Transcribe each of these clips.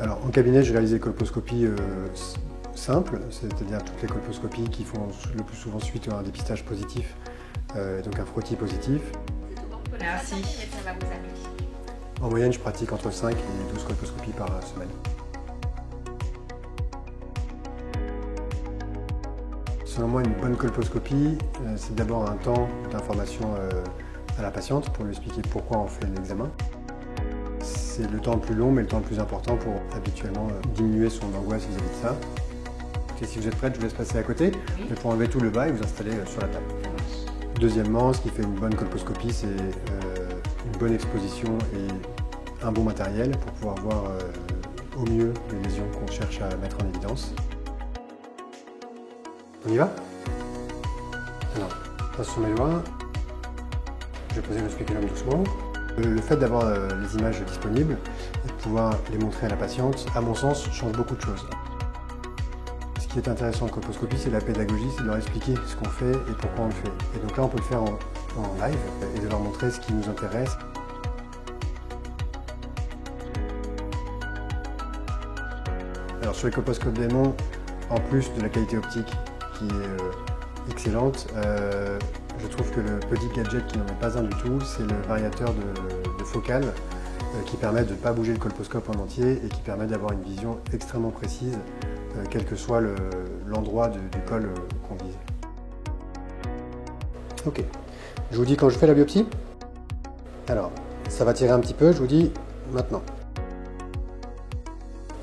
Alors en cabinet, je réalise des colposcopies simples, c'est-à-dire toutes les colposcopies qui font le plus souvent suite à un dépistage positif, donc un frottis positif. Merci. En moyenne, je pratique entre 5 et 12 colposcopies par semaine. Selon moi, une bonne colposcopie, c'est d'abord un temps d'information à la patiente pour lui expliquer pourquoi on fait l'examen. C'est le temps le plus long, mais le temps le plus important pour habituellement diminuer son angoisse vis-à-vis de ça. Et si vous êtes prête, je vous laisse passer à côté, mais pour enlever tout le bas et vous installer sur la table. Deuxièmement, ce qui fait une bonne colposcopie, c'est une bonne exposition et un bon matériel pour pouvoir voir au mieux les lésions qu'on cherche à mettre en évidence. On y va? Alors, je passe sur mes doigts. Je vais poser le spéculum doucement. Le fait d'avoir les images disponibles et de pouvoir les montrer à la patiente, à mon sens, change beaucoup de choses. Ce qui est intéressant en colposcopie, c'est la pédagogie, c'est de leur expliquer ce qu'on fait et pourquoi on le fait. Et donc là, on peut le faire en live et de leur montrer ce qui nous intéresse. Alors sur les colposcopes Démon, en plus de la qualité optique qui est excellente, je trouve que le petit gadget qui n'en est pas un du tout, c'est le variateur de focale qui permet de ne pas bouger le colposcope en entier et qui permet d'avoir une vision extrêmement précise, quel que soit l'endroit du col qu'on vise. Ok, je vous dis quand je fais la biopsie. Alors, ça va tirer un petit peu, je vous dis maintenant.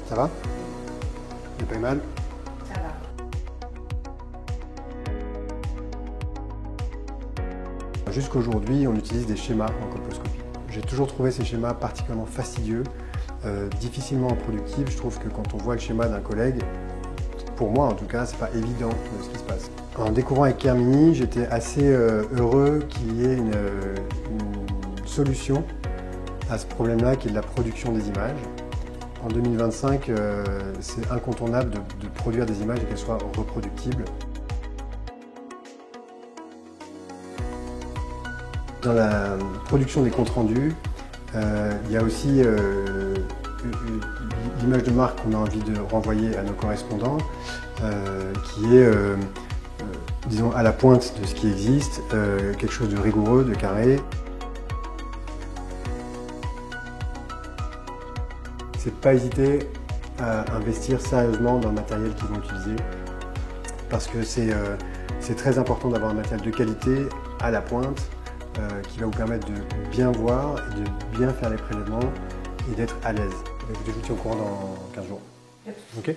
Ça va? Il n'y a pas eu mal? Ça va. Jusqu'aujourd'hui, on utilise des schémas en colposcopie. J'ai toujours trouvé ces schémas particulièrement fastidieux, difficilement reproductibles. Je trouve que quand on voit le schéma d'un collègue, pour moi en tout cas, c'est pas évident ce qui se passe. En découvrant avec Kermini, j'étais assez heureux qu'il y ait une solution à ce problème-là qui est de la production des images. En 2025, c'est incontournable de produire des images et qu'elles soient reproductibles. Dans la production des comptes rendus, il y a aussi l'image de marque qu'on a envie de renvoyer à nos correspondants, qui est, disons, à la pointe de ce qui existe, quelque chose de rigoureux, de carré. C'est de ne pas hésiter à investir sérieusement dans le matériel qu'ils vont utiliser, parce que c'est très important d'avoir un matériel de qualité, à la pointe, qui va vous permettre de bien voir, et de bien faire les prélèvements et d'être à l'aise. Je vous tiens au courant dans 15 jours. Yep. Ok ?